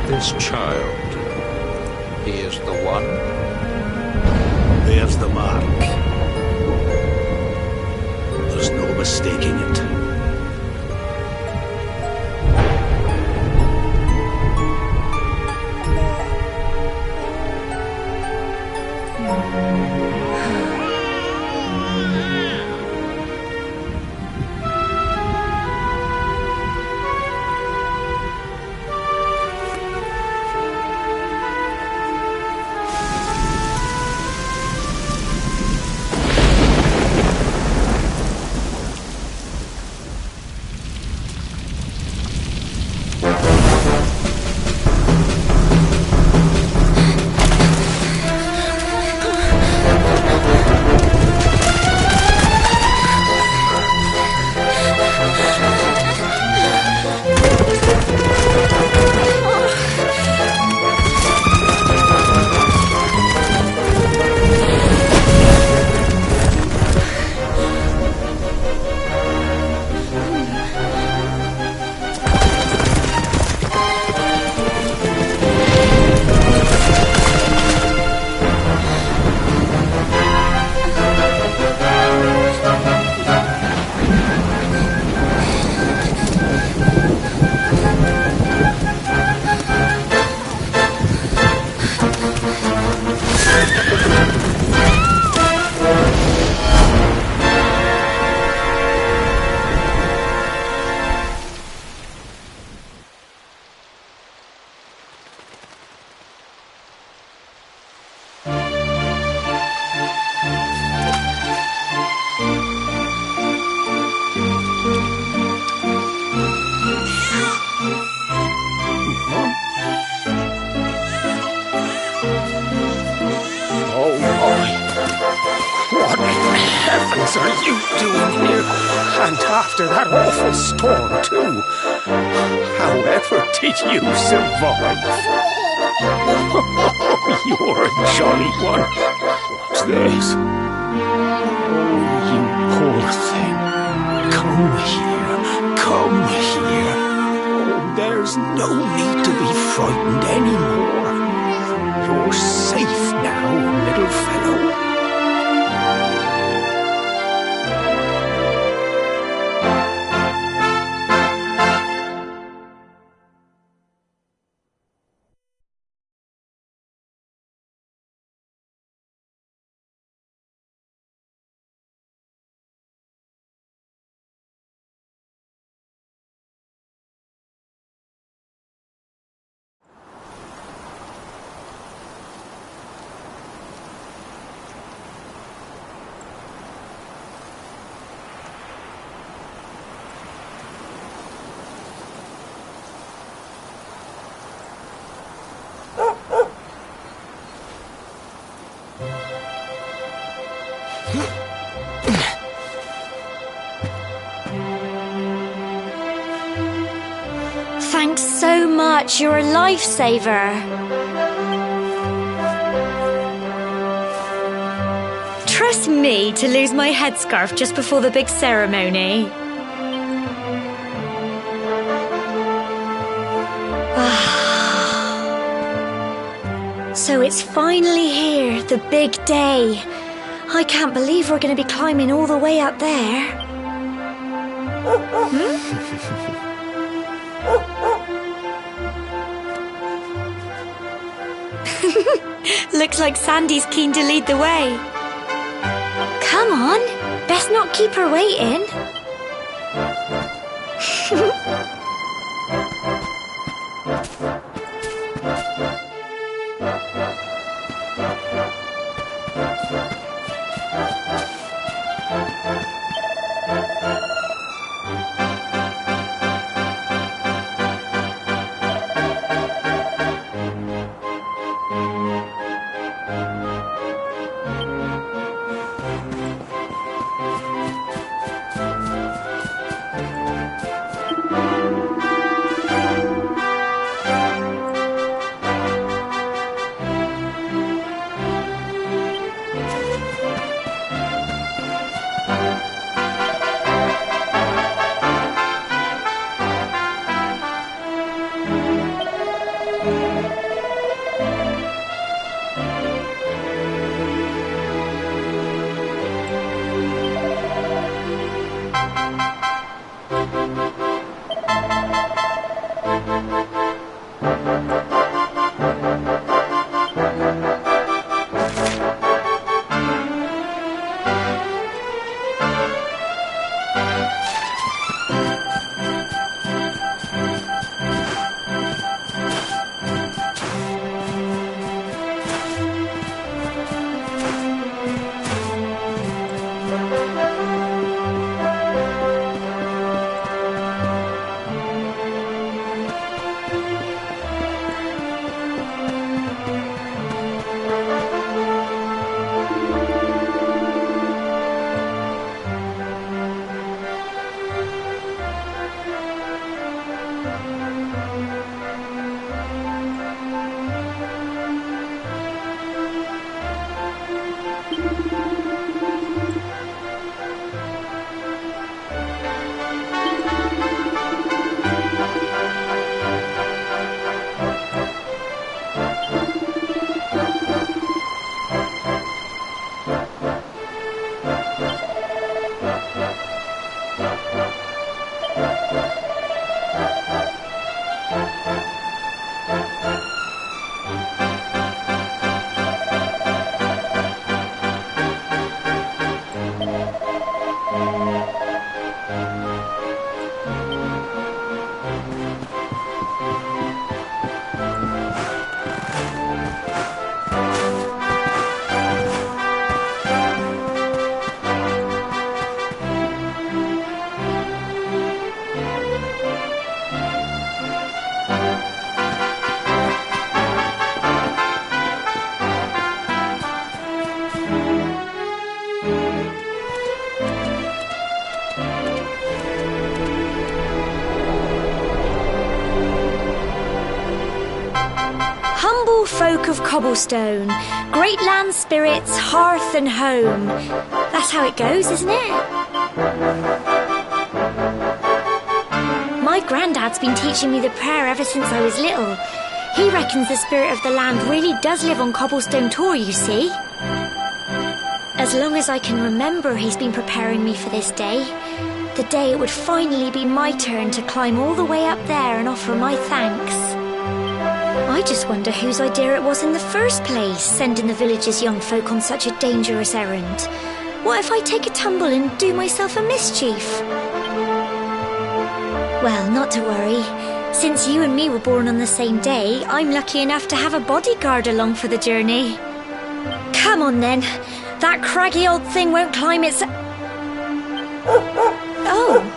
This child, he is the one? There's the mark. There's no mistaking it. What in heavens are you doing here? And after that awful storm, too. However did you survive? Oh, you're a jolly one. What's this? Oh, you poor thing. Come here. Come here. Oh, there's no need to be frightened anymore. You're safe now, little fellow. much. You're a lifesaver. Trust me to lose my headscarf just before the big ceremony. So it's finally here, the big day. I can't believe we're going to be climbing all the way up there. Looks like Sandy's keen to lead the way. Come on, best not keep her waiting. Humble folk of Cobblestone, great land spirits, hearth and home. That's how it goes, isn't it? My granddad's been teaching me the prayer ever since I was little. He reckons the spirit of the land really does live on Cobblestone Tor, you see. As long as I can remember, he's been preparing me for this day. The day it would finally be my turn to climb all the way up there and offer my thanks. I just wonder whose idea it was in the first place, sending the village's young folk on such a dangerous errand. What if I take a tumble and do myself a mischief? Well, not to worry. Since you and me were born on the same day, I'm lucky enough to have a bodyguard along for the journey. Come on then. That craggy old thing won't climb its... Oh.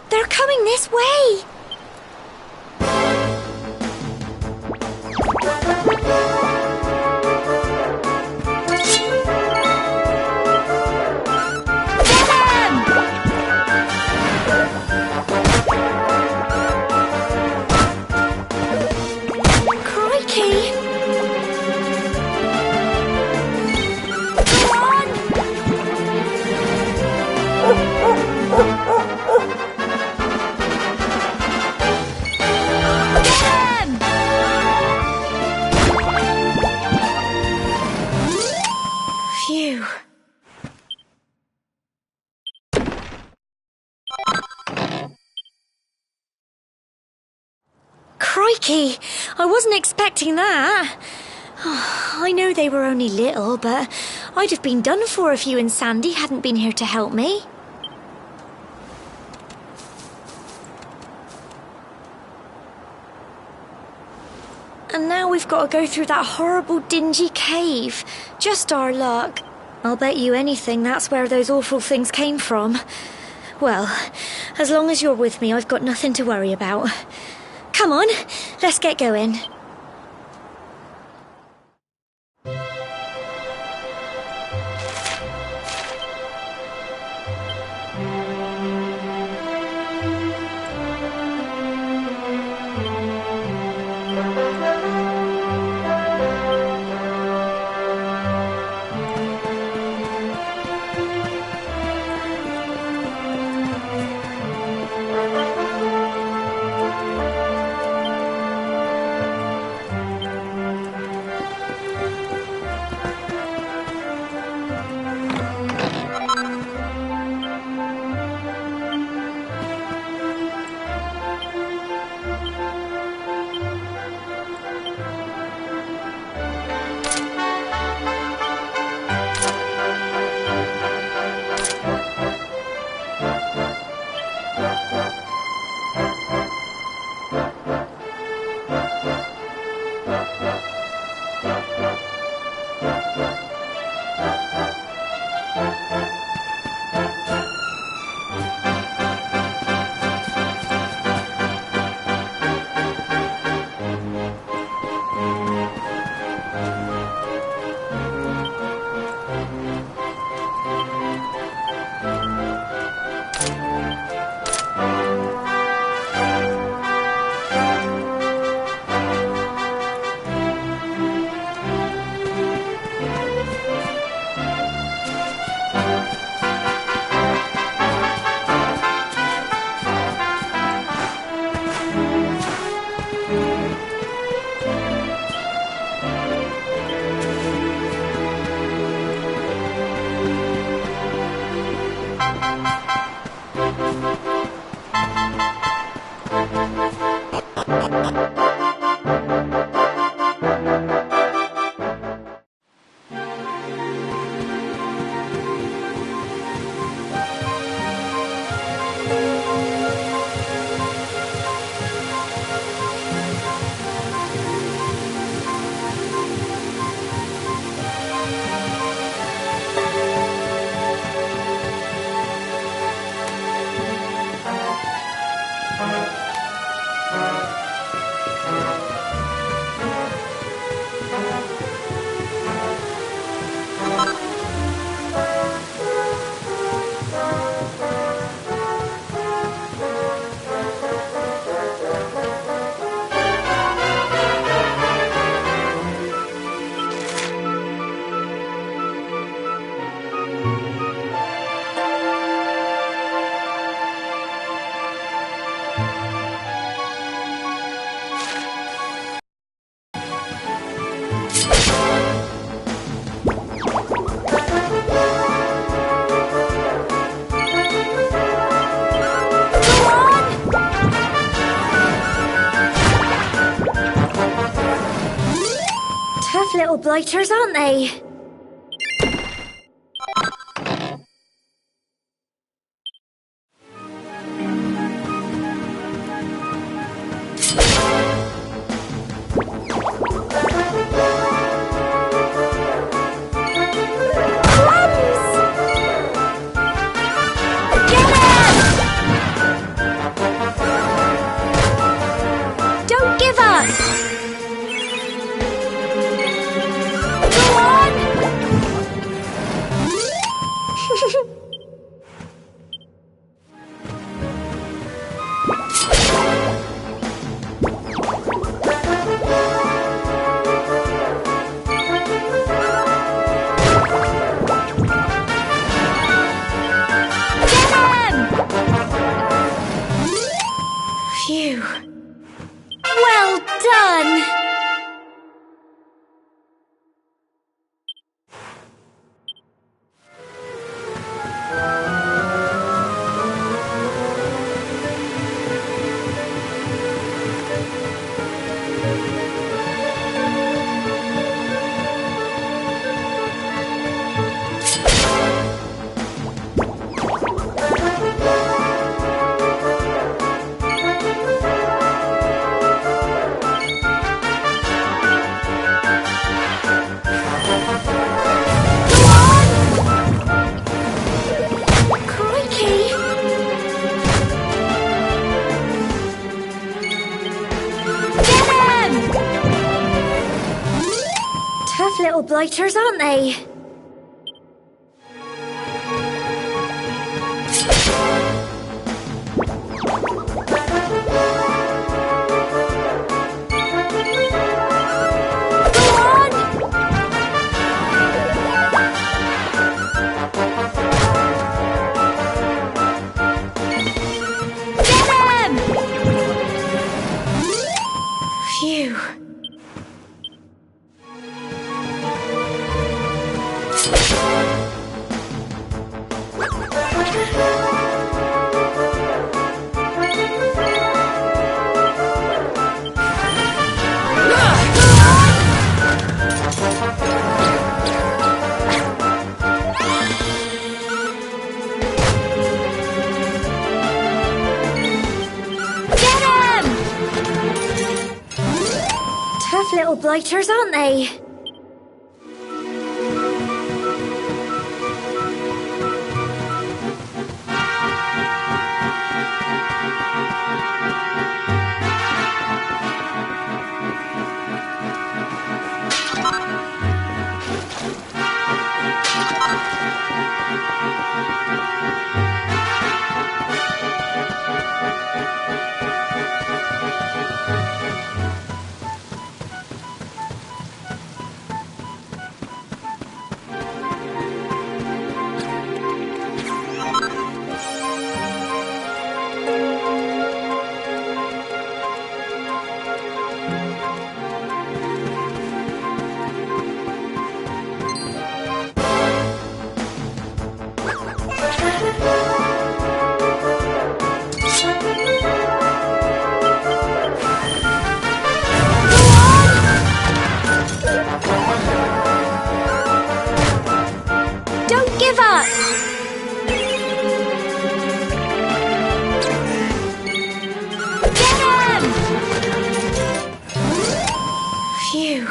They're coming this way! Phew. Crikey, I wasn't expecting that. I know they were only little, but I'd have been done for if you and Sandy hadn't been here to help me. And now we've got to go through that horrible dingy cave. Just our luck. I'll bet you anything that's where those awful things came from. Well, as long as you're with me, I've got nothing to worry about. Come on, let's get going. Tough little blighters, aren't they? Don't give up! Go on! blighters, aren't they? Phew. Tough little blighters, aren't they? Don't give up! Get him! Phew.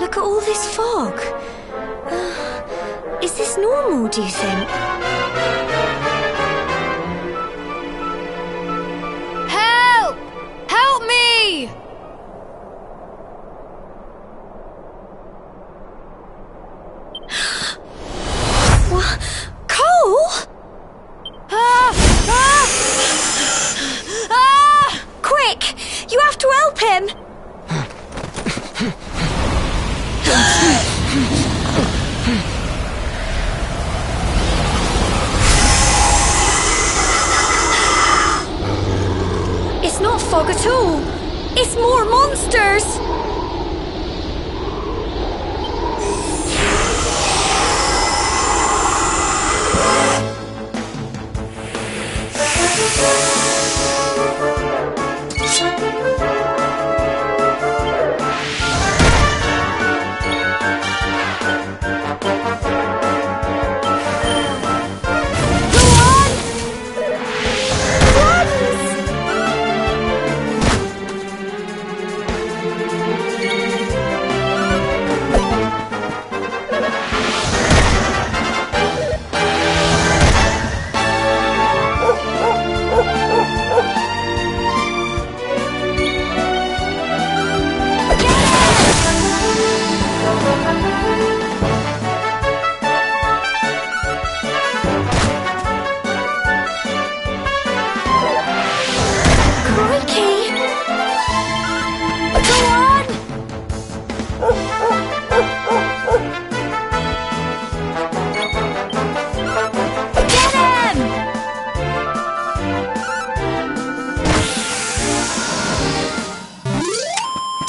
Look at all this fog. Is this normal, do you think? Help! Help me! What? Cole? Quick! You have to help him! It's not fog at all. It's more monsters.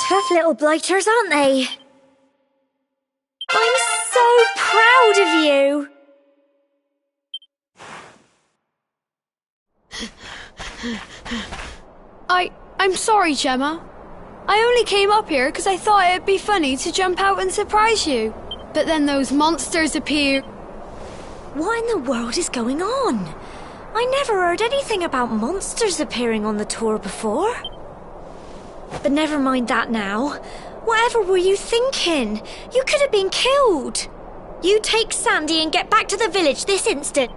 Tough little blighters, aren't they? I'm so proud of you! I'm sorry, Gemma. I only came up here because I thought it'd be funny to jump out and surprise you. But then those monsters appear. What in the world is going on? I never heard anything about monsters appearing on the tour before. But never mind that now. Whatever were you thinking? You could have been killed. You take Sandy and get back to the village this instant.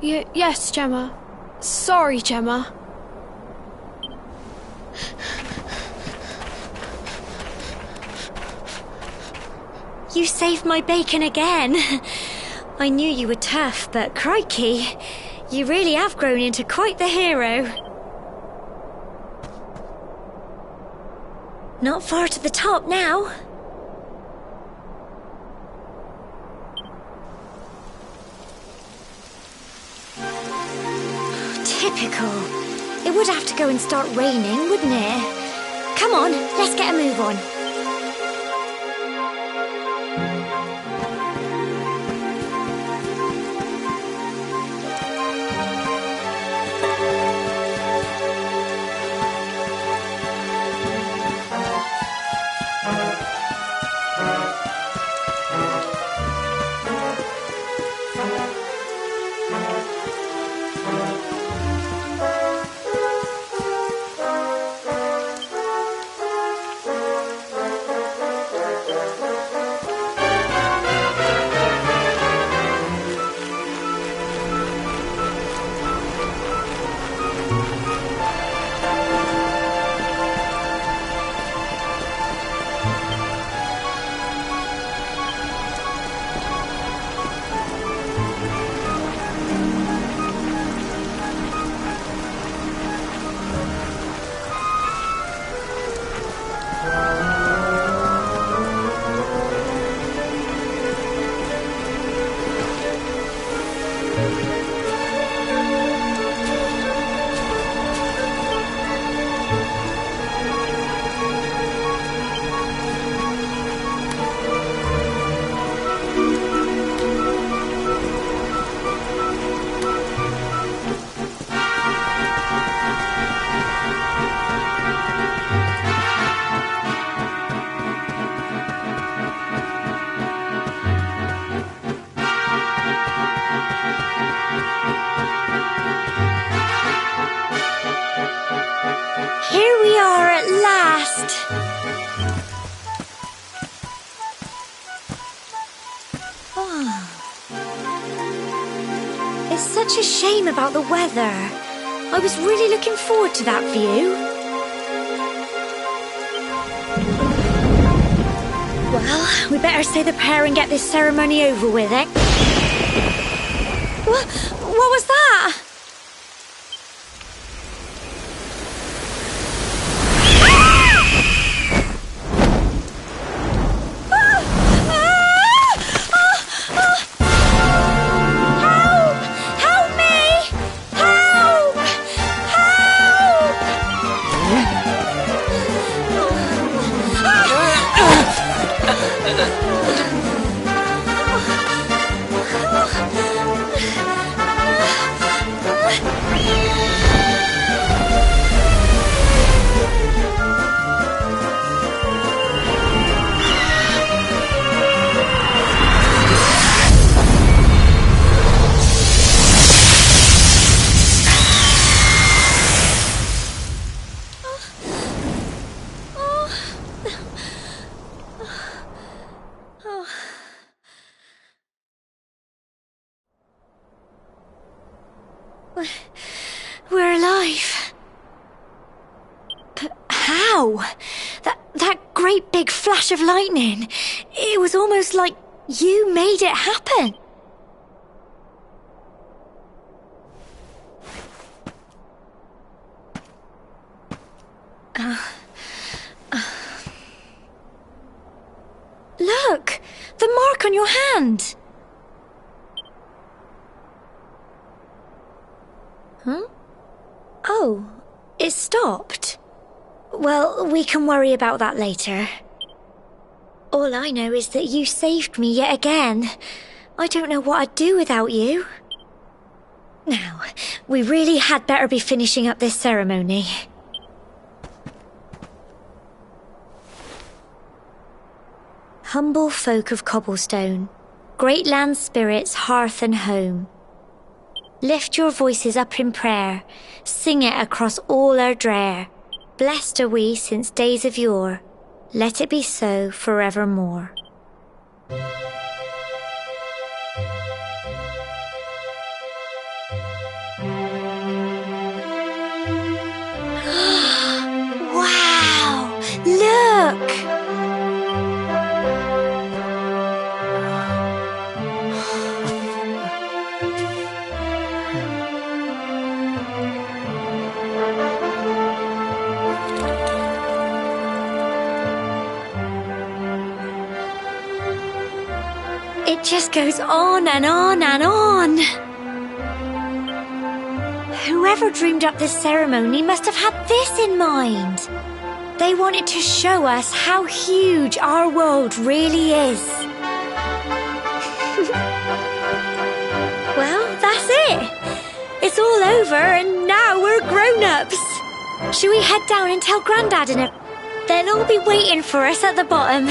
Yes, Gemma. Sorry, Gemma. You saved my bacon again. I knew you were tough, but crikey, you really have grown into quite the hero. Not far to the top now. Typical. It would have to go and start raining, wouldn't it? Come on, let's get a move on. Here we are at last. Oh. It's such a shame about the weather. I was really looking forward to that view. Well, we better say the prayer and get this ceremony over with, eh? What was that? We're alive. But how? That great big flash of lightning. It was almost like you made it happen. Look! The mark on your hand! Huh? Oh, it stopped. Well, we can worry about that later. All I know is that you saved me yet again. I don't know what I'd do without you. Now, we really had better be finishing up this ceremony. Humble folk of Cobblestone, great land spirits, hearth and home. Lift your voices up in prayer, sing it across all our drear. Blessed are we since days of yore, let it be so forevermore. Wow! Look! It just goes on and on and on. Whoever dreamed up this ceremony must have had this in mind. They wanted to show us how huge our world really is. Well, that's it. It's all over and now we're grown-ups. Should we head down and tell Grandad and they'll all be waiting for us at the bottom.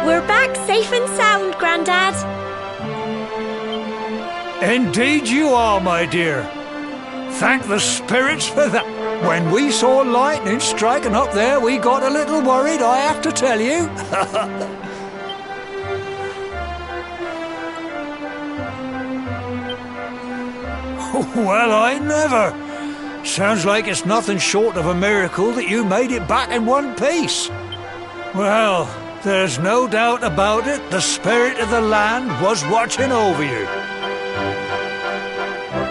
We're back safe and sound, Grandad. Indeed you are, my dear. Thank the spirits for that. When we saw lightning striking up there, we got a little worried, I have to tell you. Well, I never. Sounds like it's nothing short of a miracle that you made it back in one piece. Well, there's no doubt about it, the spirit of the land was watching over you.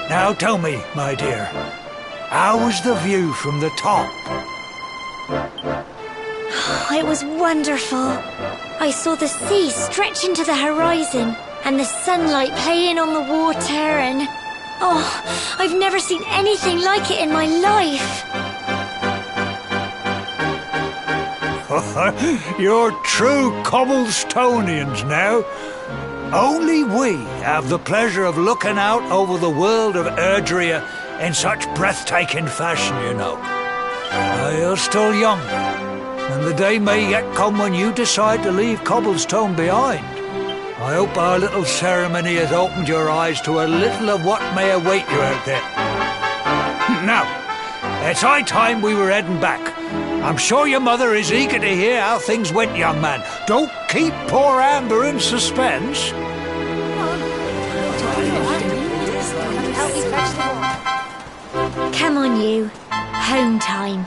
Now tell me, my dear, how was the view from the top? It was wonderful. I saw the sea stretch into the horizon and the sunlight playing on the water and... Oh, I've never seen anything like it in my life. You're true Cobblestonians now. Only we have the pleasure of looking out over the world of Erdrea in such breathtaking fashion, you know. You're still young, and the day may yet come when you decide to leave Cobblestone behind. I hope our little ceremony has opened your eyes to a little of what may await you out there. Now, it's high time we were heading back. I'm sure your mother is eager to hear how things went, young man. Don't keep poor Amber in suspense. Come on, you. Home time.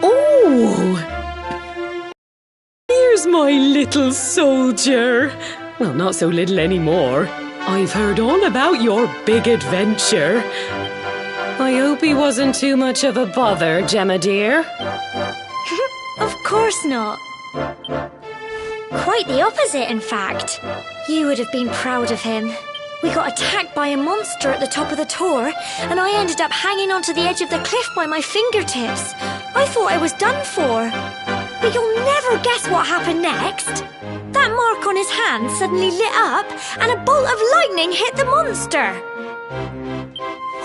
Oh! Here's my little soldier. Well, not so little anymore. I've heard all about your big adventure. I hope he wasn't too much of a bother, Gemma dear. Of course not. Quite the opposite, in fact. You would have been proud of him. We got attacked by a monster at the top of the tor, and I ended up hanging onto the edge of the cliff by my fingertips. I thought I was done for. But you'll never guess what happened next. That mark on his hand suddenly lit up, and a bolt of lightning hit the monster.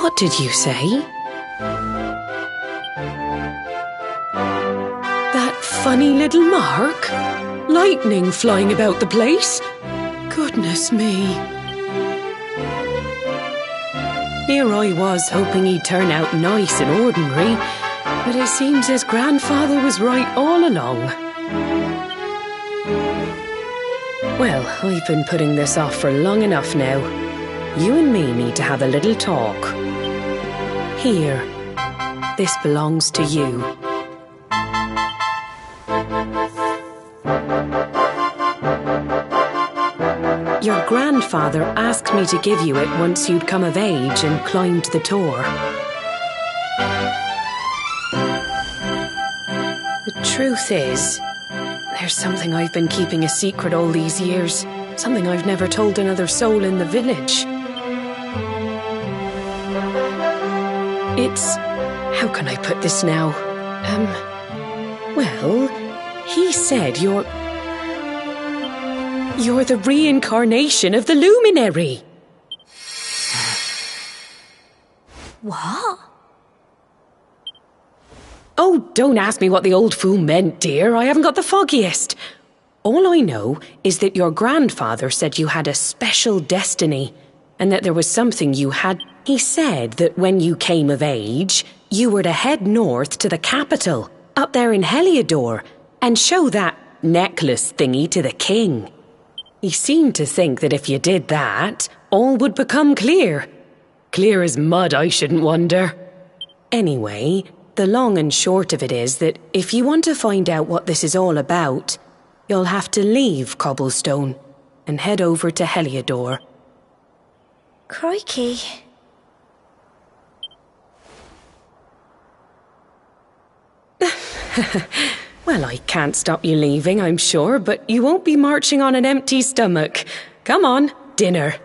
What did you say? That funny little mark? Lightning flying about the place? Goodness me. Here I was hoping he'd turn out nice and ordinary, but it seems his grandfather was right all along. Well, I've been putting this off for long enough now. You and me need to have a little talk. Here, this belongs to you. Your grandfather asked me to give you it once you'd come of age and climbed the tor. The truth is, there's something I've been keeping a secret all these years. Something I've never told another soul in the village. It's... how can I put this now? Well, he said you're the reincarnation of the luminary. What? Oh, don't ask me what the old fool meant, dear. I haven't got the foggiest. All I know is that your grandfather said you had a special destiny, and that there was something you had... He said that when you came of age, you were to head north to the capital, up there in Heliodor, and show that necklace thingy to the king. He seemed to think that if you did that, all would become clear. Clear as mud, I shouldn't wonder. Anyway, the long and short of it is that if you want to find out what this is all about, you'll have to leave Cobblestone and head over to Heliodor. Crikey. Well, I can't stop you leaving, I'm sure, but you won't be marching on an empty stomach. Come on, dinner.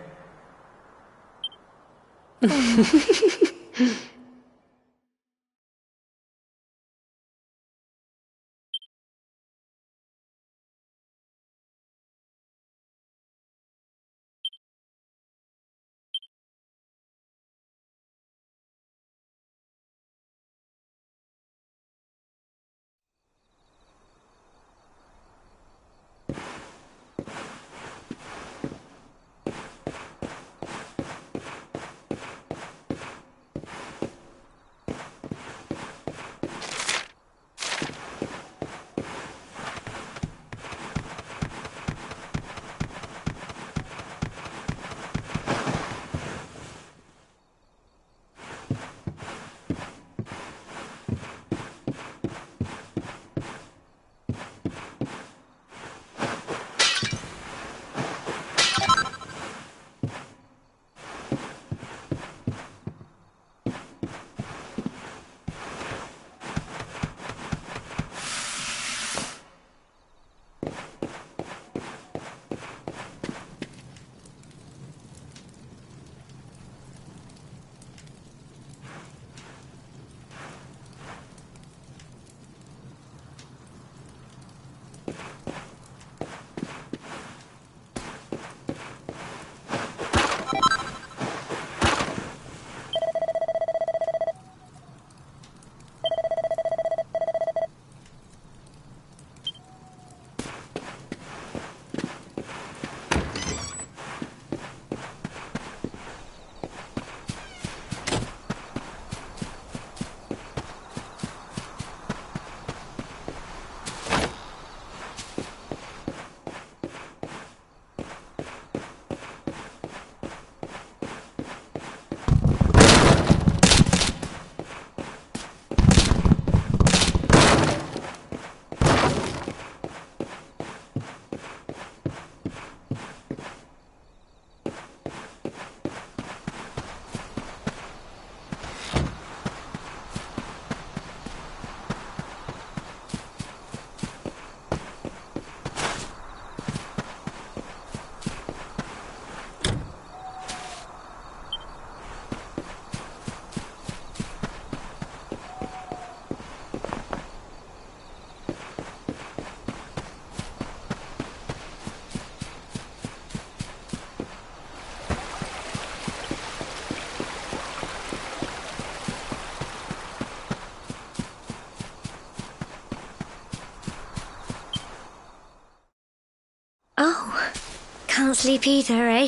can't sleep either, eh?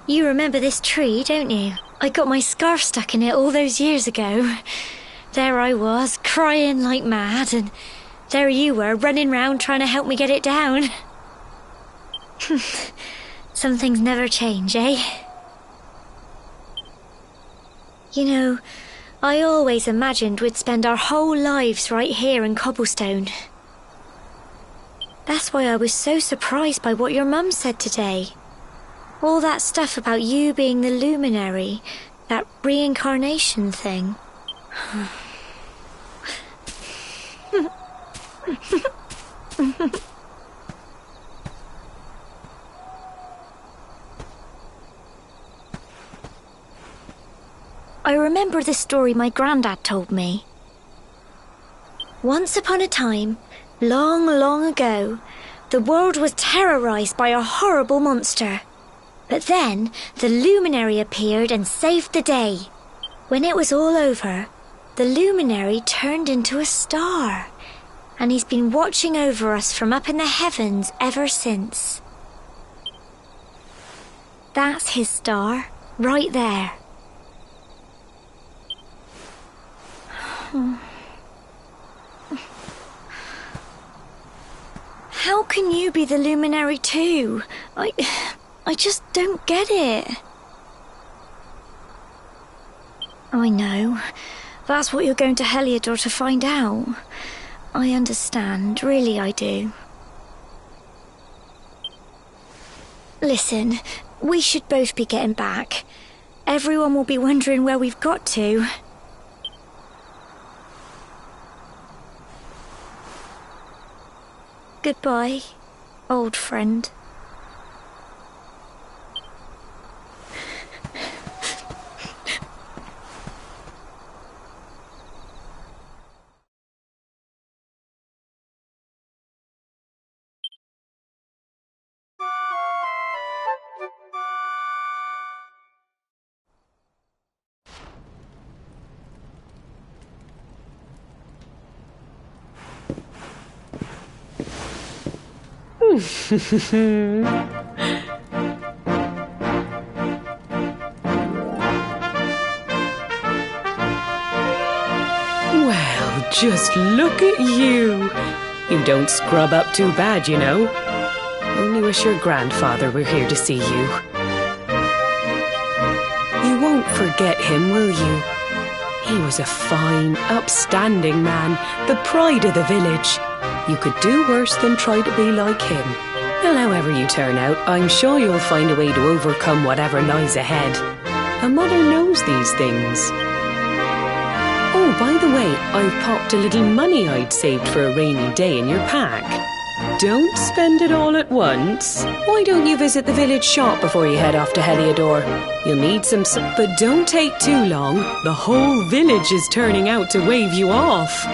You remember this tree, don't you? I got my scarf stuck in it all those years ago. There I was, crying like mad, and there you were, running round trying to help me get it down. Some things never change, eh? You know, I always imagined we'd spend our whole lives right here in Cobblestone. That's why I was so surprised by what your mum said today. All that stuff about you being the luminary, that reincarnation thing. I remember the story my granddad told me. Once upon a time, long, long ago, the world was terrorized by a horrible monster. But then, the luminary appeared and saved the day. When it was all over, the luminary turned into a star. And he's been watching over us from up in the heavens ever since. That's his star, right there. How can you be the luminary too? I just don't get it. I know. That's what you're going to Heliodor to find out. I understand, really I do. Listen, we should both be getting back. Everyone will be wondering where we've got to. Goodbye, old friend. Well, just look at you. You don't scrub up too bad, you know. Only wish your grandfather were here to see you. You won't forget him, will you? He was a fine, upstanding man, the pride of the village. You could do worse than try to be like him. Well, however you turn out, I'm sure you'll find a way to overcome whatever lies ahead. A mother knows these things. Oh, by the way, I've popped a little money I'd saved for a rainy day in your pack. Don't spend it all at once. Why don't you visit the village shop before you head off to Heliodor? You'll need some, but don't take too long. The whole village is turning out to wave you off.